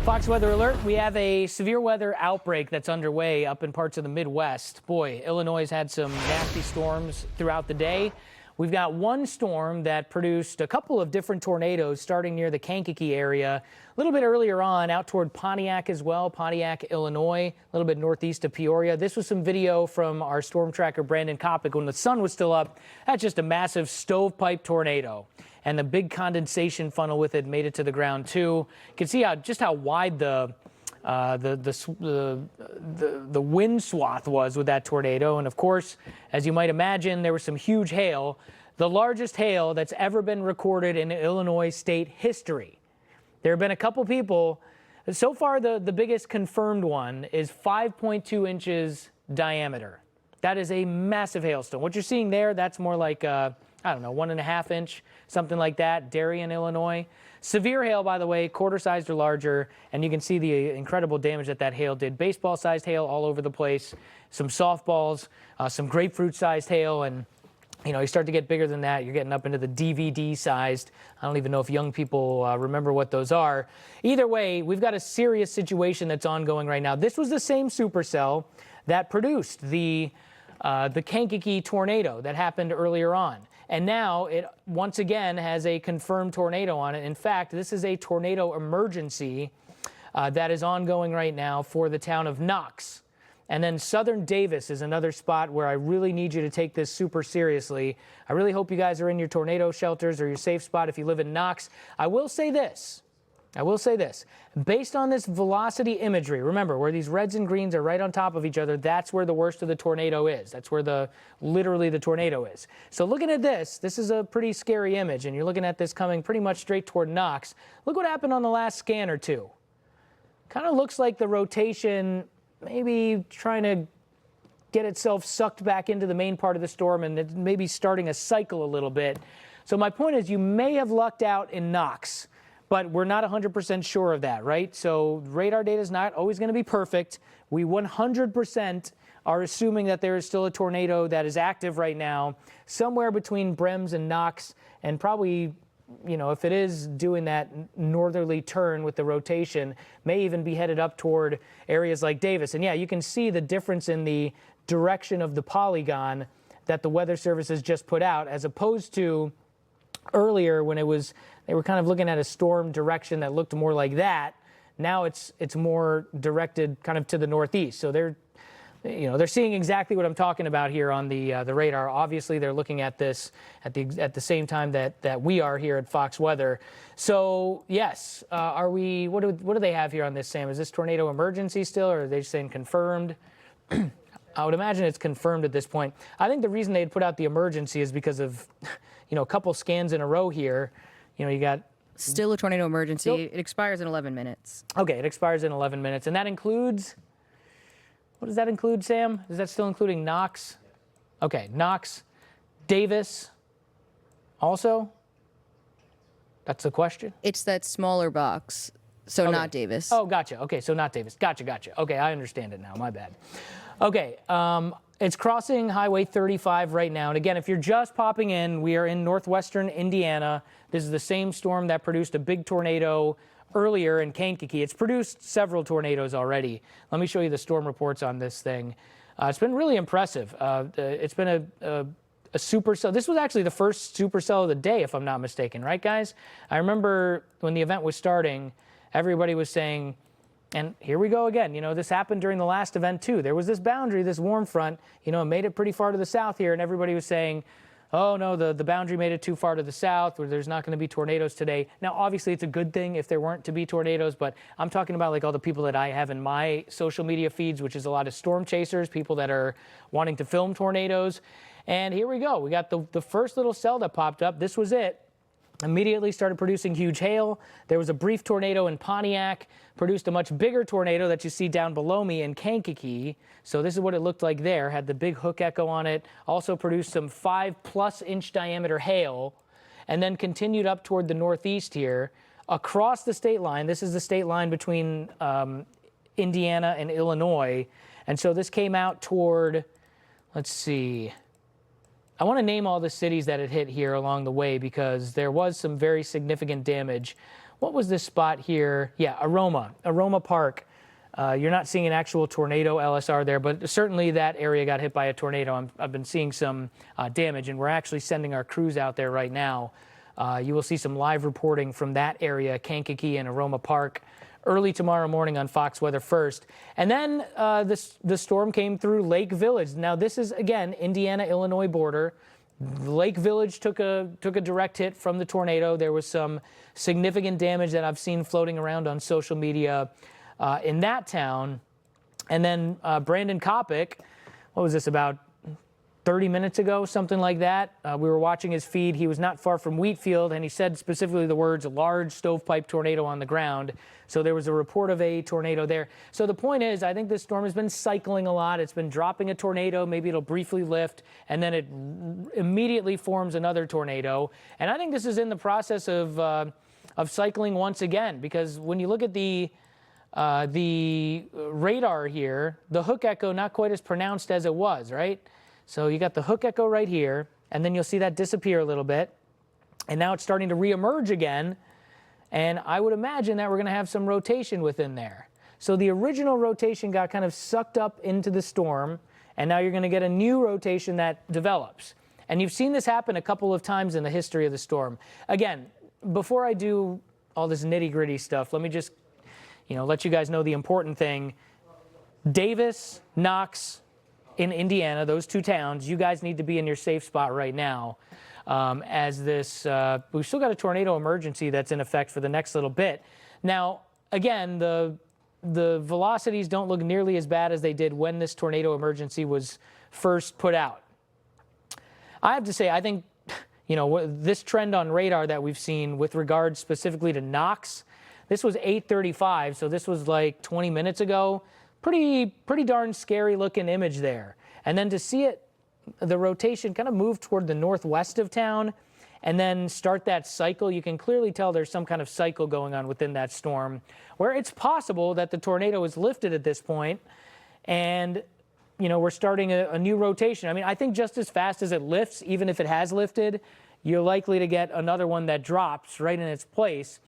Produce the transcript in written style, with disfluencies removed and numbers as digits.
Fox Weather Alert. We have a severe weather outbreak that's underway up in parts of the Midwest. Boy, Illinois has had some nasty storms throughout the day. We've got one storm that produced a couple of different tornadoes starting near the Kankakee area. A little bit earlier on out toward Pontiac as well, Pontiac, Illinois, a little bit northeast of Peoria. This was some video from our storm tracker, Brandon Kopic, when the sun was still up. That's just a massive stovepipe tornado. And the big condensation funnel with it made it to the ground too. You can see just how wide the wind swath was with that tornado. And of course, as you might imagine, there was some huge hail, the largest hail that's ever been recorded in Illinois state history. There have been a couple people. So far, the biggest confirmed one is 5.2 inches diameter. That is a massive hailstone. What you're seeing there, that's more like, I don't know, 1.5 inch, something like that, Darien, Illinois. Severe hail, by the way, quarter-sized or larger, and you can see the incredible damage that hail did. Baseball-sized hail all over the place, some softballs, some grapefruit-sized hail, and you start to get bigger than that. You're getting up into the DVD-sized. I don't even know if young people remember what those are. Either way, we've got a serious situation that's ongoing right now. This was the same supercell that produced the Kankakee tornado that happened earlier on. And now it once again has a confirmed tornado on it. In fact, this is a tornado emergency that is ongoing right now for the town of Knox. And then southern Davis is another spot where I really need you to take this super seriously. I really hope you guys are in your tornado shelters or your safe spot if you live in Knox. I will say this. Based on this velocity imagery, remember where these reds and greens are right on top of each other, that's where the worst of the tornado is. That's where literally the tornado is. So looking at this is a pretty scary image, and you're looking at this coming pretty much straight toward Knox. Look what happened on the last scan or two. Kind of looks like the rotation maybe trying to get itself sucked back into the main part of the storm and it maybe starting a cycle a little bit. So my point is you may have lucked out in Knox, but we're not 100% sure of that, right? So radar data is not always going to be perfect. We 100% are assuming that there is still a tornado that is active right now, somewhere between Brems and Knox, and probably, if it is doing that northerly turn with the rotation, may even be headed up toward areas like Davis. And yeah, you can see the difference in the direction of the polygon that the Weather Service has just put out, as opposed to earlier when they were kind of looking at a storm direction that looked more like that. Now it's more directed kind of to the northeast. So they're seeing exactly what I'm talking about here on the radar. Obviously, they're looking at this at the same time that we are here at Fox Weather. So yes, are we? What do they have here on this, Sam? Is this tornado emergency still, or are they saying confirmed? I would imagine it's confirmed at this point. I think the reason they'd put out the emergency is because of, a couple scans in a row here. You got still a tornado emergency. It expires in 11 minutes. Okay, it expires in 11 minutes, and that includes. What does that include, Sam? Is that still including Knox? Okay, Knox, Davis, also. That's the question. It's that smaller box, so okay. Not Davis. Oh, gotcha. Okay, so not Davis. Gotcha. Okay, I understand it now. My bad. Okay, it's crossing Highway 35 right now. And again, if you're just popping in, we are in northwestern Indiana. This is the same storm that produced a big tornado earlier in Kankakee. It's produced several tornadoes already. Let me show you the storm reports on this thing. It's been really impressive. It's been a supercell. This was actually the first supercell of the day, if I'm not mistaken, right, guys? I remember when the event was starting, everybody was saying, and here we go again. This happened during the last event, too. There was this boundary, this warm front, it made it pretty far to the south here, and everybody was saying, oh, no, the boundary made it too far to the south, where there's not going to be tornadoes today. Now, obviously, it's a good thing if there weren't to be tornadoes, but I'm talking about like all the people that I have in my social media feeds, which is a lot of storm chasers, people that are wanting to film tornadoes. And here we go. We got the first little cell that popped up. This was it. Immediately started producing huge hail. There was a brief tornado in Pontiac, produced a much bigger tornado that you see down below me in Kankakee. So this is what it looked like there. Had the big hook echo on it. Also produced some 5+ inch diameter hail, and then continued up toward the northeast here across the state line. This is the state line between Indiana and Illinois. And so this came out toward, let's see, I want to name all the cities that it hit here along the way because there was some very significant damage. what was this spot here? Yeah, Aroma Park. You're not seeing an actual tornado LSR there, but certainly that area got hit by a tornado. I've been seeing some damage, and we're actually sending our crews out there right now. You will see some live reporting from that area, Kankakee and Aroma Park, early tomorrow morning on Fox Weather First. And then the storm came through Lake Village. Now this is, again, Indiana-Illinois border. Lake Village took a direct hit from the tornado. There was some significant damage that I've seen floating around on social media in that town. And then Brandon Kopic, what was this, about 30 minutes ago, something like that? We were watching his feed. He was not far from Wheatfield, and he said specifically the words, large stovepipe tornado on the ground. So there was a report of a tornado there. So the point is, I think this storm has been cycling a lot. It's been dropping a tornado. Maybe it'll briefly lift, and then it immediately forms another tornado. And I think this is in the process of cycling once again, because when you look at the radar here, the hook echo not quite as pronounced as it was, right? So you got the hook echo right here, and then you'll see that disappear a little bit. And now it's starting to reemerge again. And I would imagine that we're going to have some rotation within there. So the original rotation got kind of sucked up into the storm, and now you're going to get a new rotation that develops. And you've seen this happen a couple of times in the history of the storm. Again, before I do all this nitty-gritty stuff, let me just let you guys know the important thing. Davis, Knox, in Indiana, those two towns, you guys need to be in your safe spot right now. As this, we've still got a tornado emergency that's in effect for the next little bit. Now, again, the velocities don't look nearly as bad as they did when this tornado emergency was first put out. I have to say, I think, this trend on radar that we've seen with regard specifically to Knox, this was 8:35, so this was like 20 minutes ago. Pretty darn scary looking image there. And then to see it, the rotation kind of move toward the northwest of town and then start that cycle, you can clearly tell there's some kind of cycle going on within that storm where it's possible that the tornado is lifted at this point and, we're starting a new rotation. I mean, I think just as fast as it lifts, even if it has lifted, you're likely to get another one that drops right in its place.